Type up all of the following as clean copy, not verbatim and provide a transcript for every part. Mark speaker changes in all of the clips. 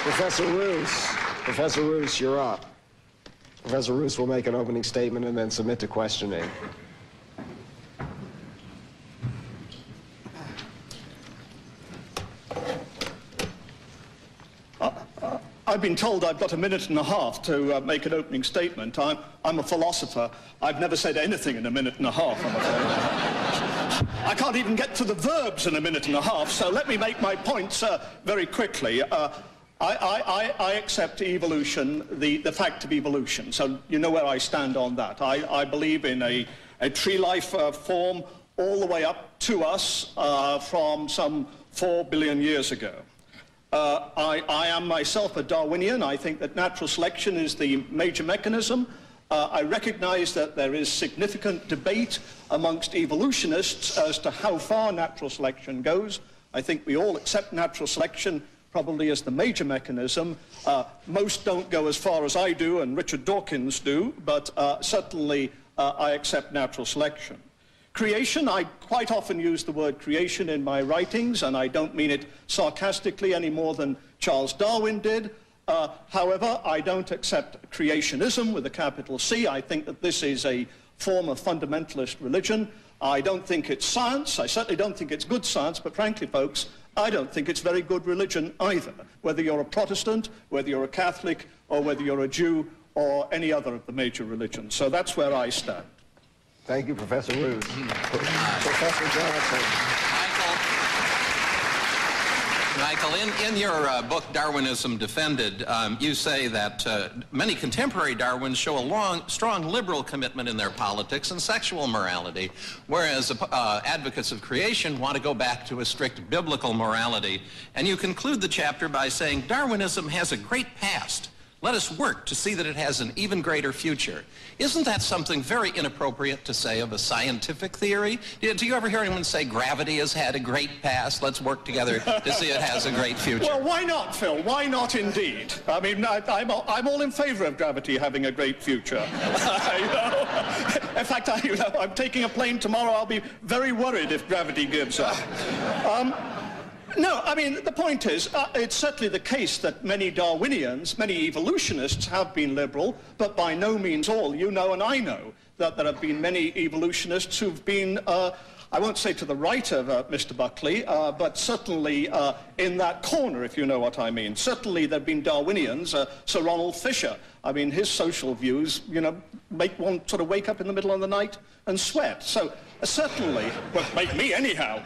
Speaker 1: Professor Roos, you're up. Professor Roos will make an opening statement and then submit to questioning.
Speaker 2: I've been told I've got a minute and a half to make an opening statement. I'm a philosopher. I've never said anything in a minute and a half, I'm afraid. I can't even get to the verbs in a minute and a half, so let me make my points very quickly. I accept evolution, the fact of evolution, so you know where I stand on that. I believe in a tree life form all the way up to us from some 4 billion years ago. I am myself a Darwinian. I think that natural selection is the major mechanism. I recognize that there is significant debate amongst evolutionists as to how far natural selection goes. I think we all accept natural selection probably as the major mechanism. Most don't go as far as I do and Richard Dawkins do, but certainly I accept natural selection. Creation, I quite often use the word creation in my writings, and I don't mean it sarcastically any more than Charles Darwin did. However, I don't accept creationism with a capital C. I think that this is a form of fundamentalist religion. I don't think it's science. I certainly don't think it's good science, but frankly, folks, I don't think it's very good religion either, whether you're a Protestant, whether you're a Catholic, or whether you're a Jew, or any other of the major religions. So that's where I stand.
Speaker 1: Thank you, Professor Roos. Professor Johnson.
Speaker 3: Michael, in your book, Darwinism Defended, you say that many contemporary Darwins show a strong liberal commitment in their politics and sexual morality, whereas advocates of creation want to go back to a strict biblical morality. And you conclude the chapter by saying, Darwinism has a great past. Let us work to see that it has an even greater future. Isn't that something very inappropriate to say of a scientific theory? Do you ever hear anyone say gravity has had a great past? Let's work together to see it has a great future.
Speaker 2: Well, why not, Phil? Why not indeed? I mean, I'm all in favor of gravity having a great future. In fact, I'm taking a plane tomorrow. I'll be very worried if gravity gives up. No, I mean, the point is, it's certainly the case that many Darwinians, many evolutionists have been liberal, but by no means all. You know and I know that there have been many evolutionists who've been, I won't say to the right of Mr. Buckley, but certainly in that corner, if you know what I mean. Certainly there have been Darwinians, Sir Ronald Fisher. I mean, his social views, you know, make one sort of wake up in the middle of the night and sweat. So certainly, well, make me anyhow,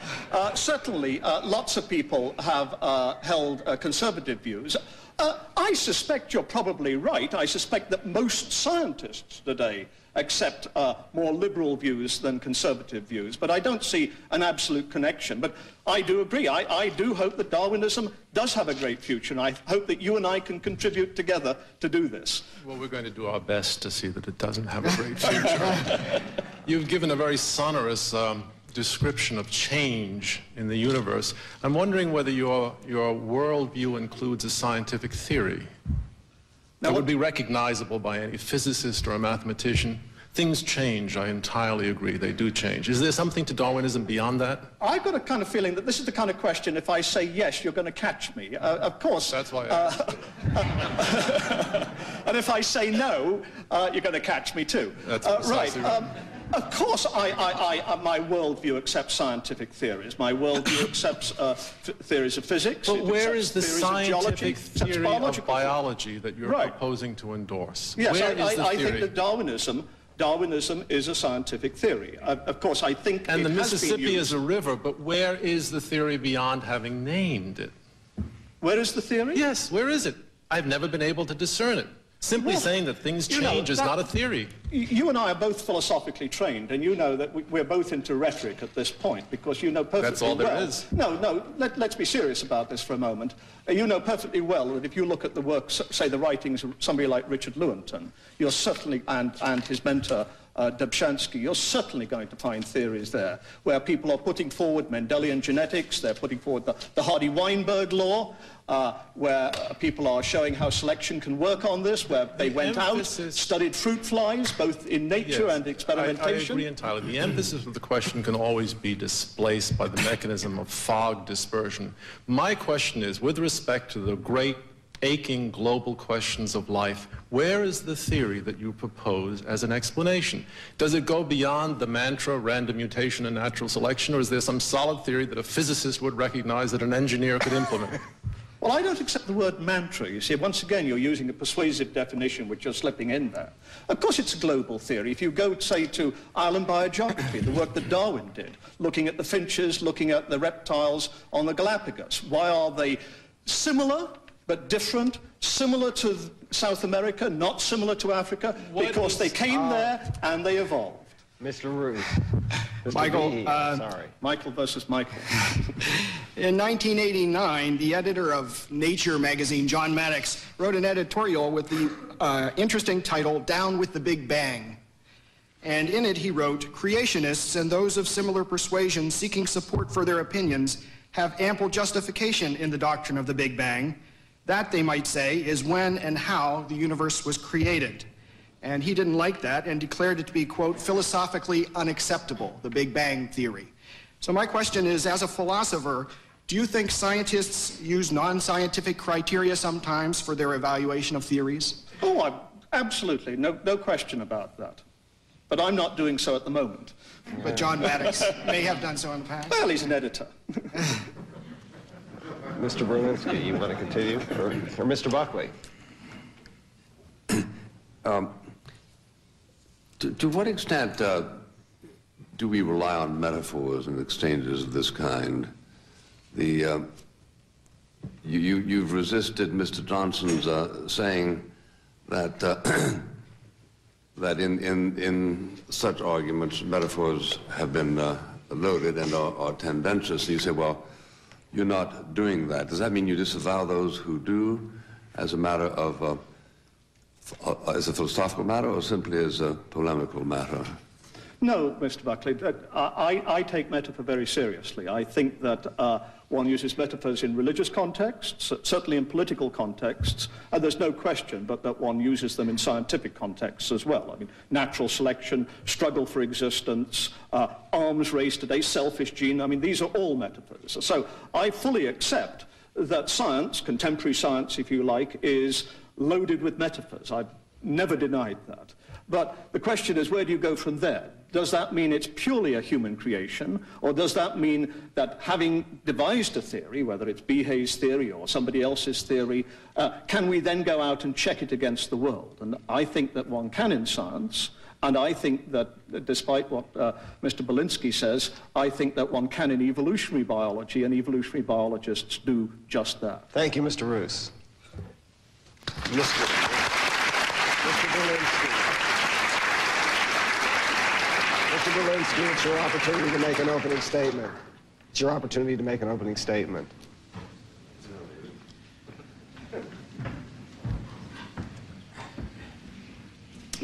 Speaker 2: certainly lots of people have held conservative views. I suspect you're probably right. I suspect that most scientists today accept more liberal views than conservative views, but I don't see an absolute connection. But I do agree. I do hope that Darwinism does have a great future, and I hope that you and I can contribute together to do this.
Speaker 4: Well, we're going to do our best to see that it doesn't have a great future. You've given a very sonorous description of change in the universe. I'm wondering whether your worldview includes a scientific theory that would be recognizable by any physicist or a mathematician. Things change, I entirely agree, they do change. Is there something to Darwinism beyond that?
Speaker 2: I've got a kind of feeling that this is the kind of question, if I say yes, you're going to catch me. Of course.
Speaker 4: That's why I
Speaker 2: and if I say no, you're going to catch me too.
Speaker 4: That's
Speaker 2: right. Of course, my worldview accepts scientific theories. My worldview accepts theories of physics.
Speaker 4: But where is the scientific theory of biology that you're proposing to endorse?
Speaker 2: Yes, I think that Darwinism is a scientific theory. Of course, I think
Speaker 4: and the Mississippi is a river, but where is the theory beyond having named it?
Speaker 2: Where is the theory?
Speaker 4: Yes, where is it? I've never been able to discern it. Simply saying that things change is not a theory.
Speaker 2: You and I are both philosophically trained, and you know that we're both into rhetoric at this point, because you know perfectly well...
Speaker 4: That's all there is.
Speaker 2: No, let's be serious about this for a moment. You know perfectly well that if you look at the work, say the writings of somebody like Richard Lewontin, you're certainly, and his mentor, Dobzhansky, you're certainly going to find theories there where people are putting forward Mendelian genetics, they're putting forward the Hardy-Weinberg law, where people are showing how selection can work on this, where they went out, studied fruit flies, both in nature and experimentation.
Speaker 4: I agree entirely. The emphasis of the question can always be displaced by the mechanism of fog dispersion. My question is, with respect to the great aching global questions of life, where is the theory that you propose as an explanation? Does it go beyond the mantra, random mutation and natural selection, or is there some solid theory that a physicist would recognize that an engineer could implement?
Speaker 2: Well, I don't accept the word mantra. You see, once again, you're using a persuasive definition which you're slipping in there. Of course, it's a global theory. If you go, say, to island biogeography, the work that Darwin did, looking at the finches, looking at the reptiles on the Galapagos, why are they similar but different, similar to South America, not similar to Africa? Because they came there and they evolved.
Speaker 1: Mr. Ruth. Mr.
Speaker 5: Michael,
Speaker 1: Behe, sorry.
Speaker 2: Michael versus Michael.
Speaker 5: In 1989, the editor of Nature magazine, John Maddox, wrote an editorial with the interesting title, Down with the Big Bang. And in it he wrote, creationists and those of similar persuasion seeking support for their opinions have ample justification in the doctrine of the Big Bang. That, they might say, is when and how the universe was created. And he didn't like that and declared it to be, quote, philosophically unacceptable, the Big Bang theory. So my question is, as a philosopher, do you think scientists use non-scientific criteria sometimes for their evaluation of theories?
Speaker 2: Oh, absolutely, no question about that. But I'm not doing so at the moment.
Speaker 5: But John Maddox may have done so in the past.
Speaker 2: Well, he's an editor.
Speaker 1: Mr. Berlinski, you want to continue? Or Mr. Buckley?
Speaker 6: To what extent do we rely on metaphors and exchanges of this kind? You've resisted Mr. Johnson's saying that that in such arguments metaphors have been loaded and are tendentious. And you say, well, you're not doing that. Does that mean you disavow those who do, as a matter of as a philosophical matter, or simply as a polemical matter?
Speaker 2: No, Mr. Buckley, I take metaphor very seriously. I think that one uses metaphors in religious contexts, certainly in political contexts, and there's no question but that one uses them in scientific contexts as well. I mean, natural selection, struggle for existence, arms race today, selfish gene, I mean, these are all metaphors. So I fully accept that science, contemporary science, if you like, is loaded with metaphors. I've never denied that. But the question is, where do you go from there? Does that mean it's purely a human creation, or does that mean that having devised a theory, whether it's Behe's theory or somebody else's theory, can we then go out and check it against the world? And I think that one can in science, and I think that, despite what Mr. Berlinski says, I think that one can in evolutionary biology, and evolutionary biologists do just that.
Speaker 1: Thank you, Mr. Roos. Mr. Berlinski. Mr. Berlinski, it's your opportunity to make an opening statement. It's your opportunity to make an opening statement.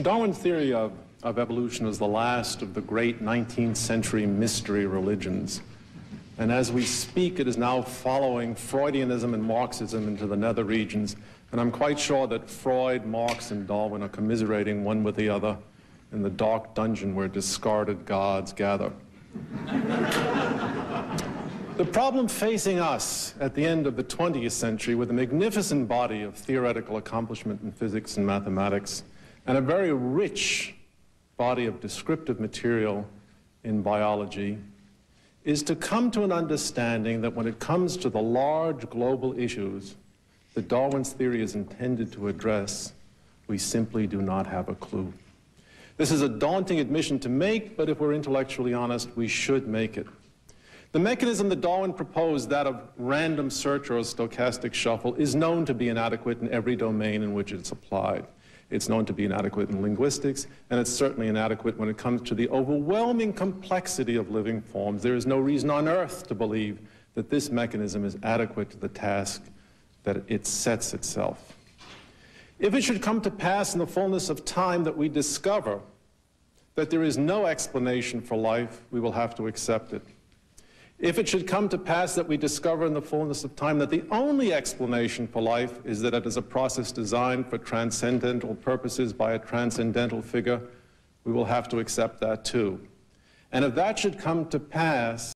Speaker 4: Darwin's theory of evolution is the last of the great 19th century mystery religions. And as we speak, it is now following Freudianism and Marxism into the nether regions. And I'm quite sure that Freud, Marx, and Darwin are commiserating one with the other in the dark dungeon where discarded gods gather. The problem facing us at the end of the 20th century, with a magnificent body of theoretical accomplishment in physics and mathematics, and a very rich body of descriptive material in biology, is to come to an understanding that when it comes to the large global issues that Darwin's theory is intended to address, we simply do not have a clue. This is a daunting admission to make, but if we're intellectually honest, we should make it. The mechanism that Darwin proposed, that of random search or a stochastic shuffle, is known to be inadequate in every domain in which it's applied. It's known to be inadequate in linguistics, and it's certainly inadequate when it comes to the overwhelming complexity of living forms. There is no reason on earth to believe that this mechanism is adequate to the task that it sets itself. If it should come to pass in the fullness of time that we discover that there is no explanation for life, we will have to accept it. If it should come to pass that we discover in the fullness of time that the only explanation for life is that it is a process designed for transcendental purposes by a transcendental figure, we will have to accept that too. And if that should come to pass,